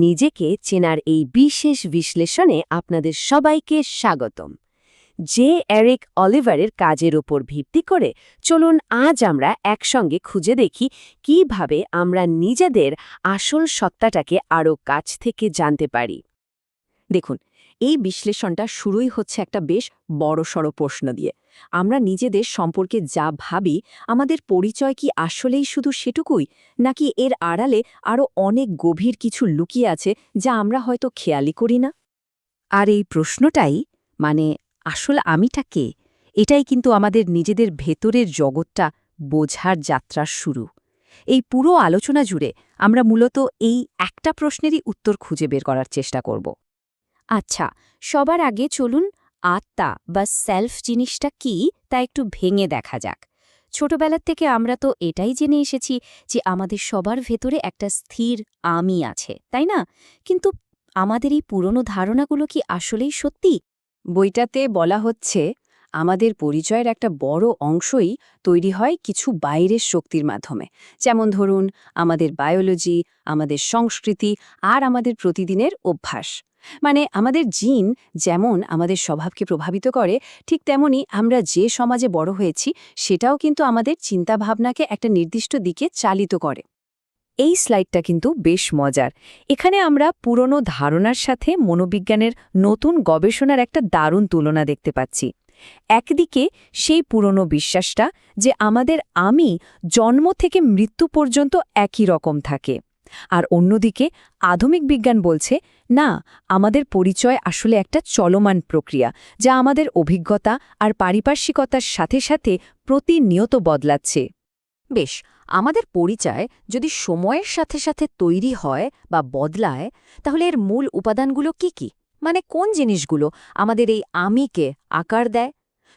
নিজেকে চেনার এই বিশেষ বিশ্লেষণে আপনাদের সবাইকে স্বাগতম। জে এরিক অলিভারের কাজের ওপর ভিত্তি করে চলুন আজ আমরা একসঙ্গে খুঁজে দেখি কিভাবে আমরা নিজেদের আসল সত্তাটাকে আরও কাছ থেকে জানতে পারি। দেখুন, এই বিশ্লেষণটা শুরুই হচ্ছে একটা বেশ বড়সড় প্রশ্ন দিয়ে। আমরা নিজেদের সম্পর্কে যা ভাবি, আমাদের পরিচয় কি আসলেই শুধু সেটুকুই, নাকি এর আড়ালে আরও অনেক গভীর কিছু লুকিয়ে আছে যা আমরা হয়তো খেয়ালই করি না? আর এই প্রশ্নটাই মানে আসল আমিটা কে, এটাই কিন্তু আমাদের নিজেদের ভেতরের জগৎটা বোঝার যাত্রার শুরু। এই পুরো আলোচনা জুড়ে আমরা মূলত এই একটা প্রশ্নেরই উত্তর খুঁজে বের করার চেষ্টা করব। আচ্ছা, সবার আগে চলুন আত্মা বা সেলফ জিনিসটা কি তা একটু ভেঙে দেখা যাক। ছোটবেলার থেকে আমরা তো এটাই জেনে এসেছি যে আমাদের সবার ভেতরে একটা স্থির আমি আছে, তাই না? কিন্তু আমাদের এই পুরনো ধারণাগুলো কি আসলেই সত্যি? বইটাতে বলা হচ্ছে আমাদের পরিচয়ের একটা বড় অংশই তৈরি হয় কিছু বাইরের শক্তির মাধ্যমে, যেমন ধরুন আমাদের বায়োলজি, আমাদের সংস্কৃতি আর আমাদের প্রতিদিনের অভ্যাস। মানে আমাদের জিন যেমন আমাদের স্বভাবকে প্রভাবিত করে, ঠিক তেমনি আমরা যে সমাজে বড় হয়েছি সেটাও কিন্তু আমাদের চিন্তাভাবনাকে একটা নির্দিষ্ট দিকে চালিত করে। এই স্লাইডটা কিন্তু বেশ মজার। এখানে আমরা পুরনো ধারণার সাথে মনোবিজ্ঞানের নতুন গবেষণার একটা দারুণ তুলনা দেখতে পাচ্ছি। একদিকে সেই পুরনো বিশ্বাসটা যে আমাদের আমি জন্ম থেকে মৃত্যু পর্যন্ত একই রকম থাকে, আর অন্যদিকে আধুনিক বিজ্ঞান বলছে না, আমাদের পরিচয় আসলে একটা চলমান প্রক্রিয়া যা আমাদের অভিজ্ঞতা আর পারিপার্শ্বিকতার সাথে সাথে প্রতিনিয়ত বদলাচ্ছে। বেশ, আমাদের পরিচয় যদি সময়ের সাথে সাথে তৈরি হয় বা বদলায়, তাহলে এর মূল উপাদানগুলো কি কি? মানে কোন জিনিসগুলো আমাদের এই আমিকে আকার দেয়?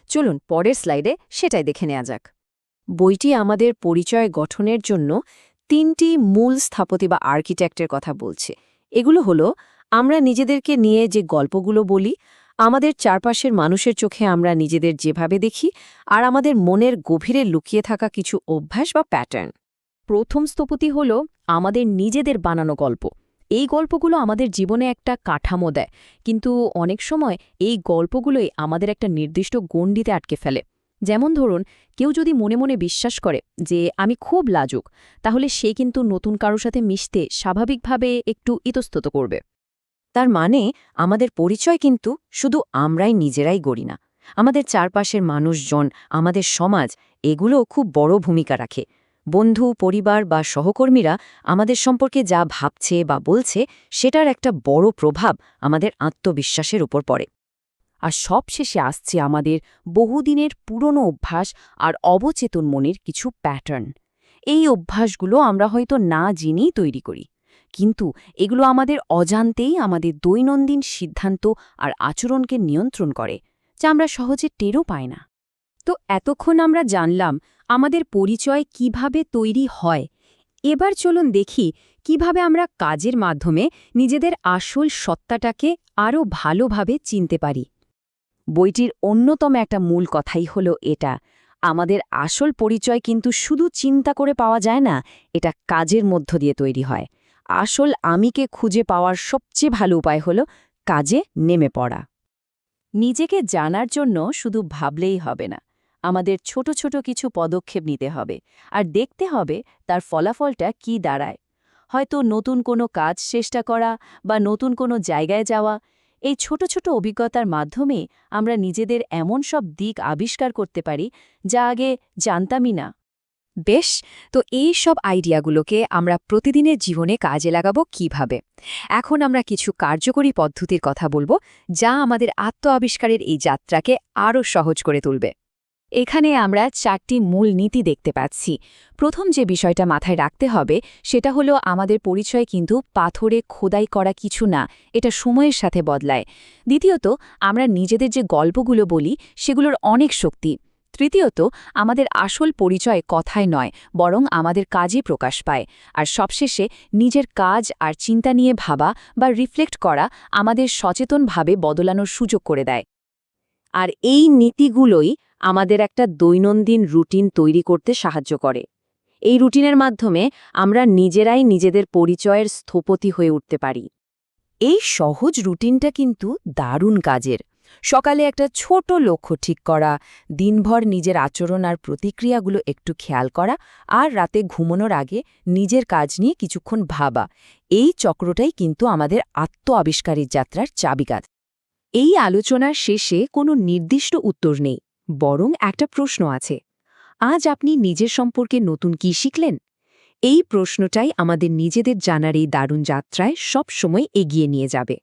চলুন পরের স্লাইডে সেটাই দেখে নেওয়া যাক। বইটি আমাদের পরিচয় গঠনের জন্য 3টি মূল স্থপতি বা আর্কিটেক্টের কথা বলছে। এগুলো হলো আমরা নিজেদেরকে নিয়ে যে গল্পগুলো বলি, আমাদের চারপাশের মানুষের চোখে আমরা নিজেদের যেভাবে দেখি, আর আমাদের মনের গভীরে লুকিয়ে থাকা কিছু অভ্যাস বা প্যাটার্ন। প্রথম স্থপতি হল আমাদের নিজেদের বানানো গল্প। এই গল্পগুলো আমাদের জীবনে একটা কাঠামো দেয়, কিন্তু অনেক সময় এই গল্পগুলোই আমাদের একটা নির্দিষ্ট গণ্ডিতে আটকে ফেলে। যেমন ধরুন, কেউ যদি মনে মনে বিশ্বাস করে যে আমি খুব লাজুক, তাহলে সে কিন্তু নতুন কারোর সাথে মিশতে স্বাভাবিকভাবে একটু ইতস্তত করবে। তার মানে আমাদের পরিচয় কিন্তু শুধু আমরাই নিজেরাই গড়ি না, আমাদের চারপাশের মানুষজন, আমাদের সমাজ, এগুলো খুব বড় ভূমিকা রাখে। বন্ধু, পরিবার বা সহকর্মীরা আমাদের সম্পর্কে যা ভাবছে বা বলছে সেটার একটা বড় প্রভাব আমাদের আত্মবিশ্বাসের উপর পড়ে। আর সবশেষে আসছে আমাদের বহুদিনের পুরনো অভ্যাস আর অবচেতন মনের কিছু প্যাটার্ন। এই অভ্যাসগুলো আমরা হয়তো না জেনেই তৈরি করি, কিন্তু এগুলো আমাদের অজান্তেই আমাদের দৈনন্দিন সিদ্ধান্ত আর আচরণকে নিয়ন্ত্রণ করে, যা আমরা সহজে টেরও পাই না। তো এতক্ষণ আমরা জানলাম আমাদের পরিচয় কিভাবে তৈরি হয়। এবার চলুন দেখি কিভাবে আমরা কাজের মাধ্যমে নিজেদের আসল সত্তাটাকে আরও ভালোভাবে চিনতে পারি। বইটির অন্যতম একটা মূল কথাই হলো এটা, আমাদের আসল পরিচয় কিন্তু শুধু চিন্তা করে পাওয়া যায় না, এটা কাজের মধ্য দিয়ে তৈরি হয়। আসল আমিকে খুঁজে পাওয়ার সবচেয়ে ভালো উপায় হলো কাজে নেমে পড়া। নিজেকে জানার জন্য শুধু ভাবলেই হবে না, আমাদের ছোট ছোট কিছু পদক্ষেপ নিতে হবে, আর দেখতে হবে তার ফলাফলটা কি দাঁড়ায়। হয়তো নতুন কোনো কাজ চেষ্টা করা বা নতুন কোনো জায়গায় যাওয়া, এই ছোট ছোট অভিজ্ঞতার মাধ্যমে আমরা নিজেদের এমন সব দিক আবিষ্কার করতে পারি যা আগে জানতামই না। বেশ, তো এই সব আইডিয়াগুলোকে আমরা প্রতিদিনের জীবনে কাজে লাগাবো কিভাবে? এখন আমরা কিছু কার্যকরী পদ্ধতির কথা বলবো, যা আমাদের আত্ম আবিষ্কারের এই যাত্রাকে আরও সহজ করে তুলবে। এখানে আমরা 4টি মূল নীতি দেখতে পাচ্ছি। প্রথম যে বিষয়টা মাথায় রাখতে হবে সেটা হলো আমাদের পরিচয় কিন্তু পাথরে খোদাই করা কিছু না, এটা সময়ের সাথে বদলায়। দ্বিতীয়ত, আমরা নিজেদের যে গল্পগুলো বলি সেগুলোর অনেক শক্তি। তৃতীয়ত, আমাদের আসল পরিচয় কথায় নয়, বরং আমাদের কাজে প্রকাশ পায়। আর সবশেষে, নিজের কাজ আর চিন্তা নিয়ে ভাবা বা রিফ্লেক্ট করা আমাদের সচেতনভাবে বদলানোর সুযোগ করে দেয়। আর এই নীতিগুলোই আমাদের একটা দৈনন্দিন রুটিন তৈরি করতে সাহায্য করে। এই রুটিনের মাধ্যমে আমরা নিজেরাই নিজেদের পরিচয়ের স্থপতি হয়ে উঠতে পারি। এই সহজ রুটিনটা কিন্তু দারুণ কাজের। সকালে একটা ছোট লক্ষ্য ঠিক করা, দিনভর নিজের আচরণ আর প্রতিক্রিয়াগুলো একটু খেয়াল করা, আর রাতে ঘুমানোর আগে নিজের কাজ নিয়ে কিছুক্ষণ ভাবা, এই চক্রটাই কিন্তু আমাদের আত্ম আবিষ্কারের যাত্রার চাবিকাঠ। এই আলোচনার শেষে কোনো নির্দিষ্ট উত্তর নেই, বরং একটা প্রশ্ন আছে। আজ আপনি নিজের সম্পর্কে নতুন কি শিখলেন? এই প্রশ্নটাই আমাদের নিজেদের জানার এই দারুণ যাত্রায় সব সময় এগিয়ে নিয়ে যাবে।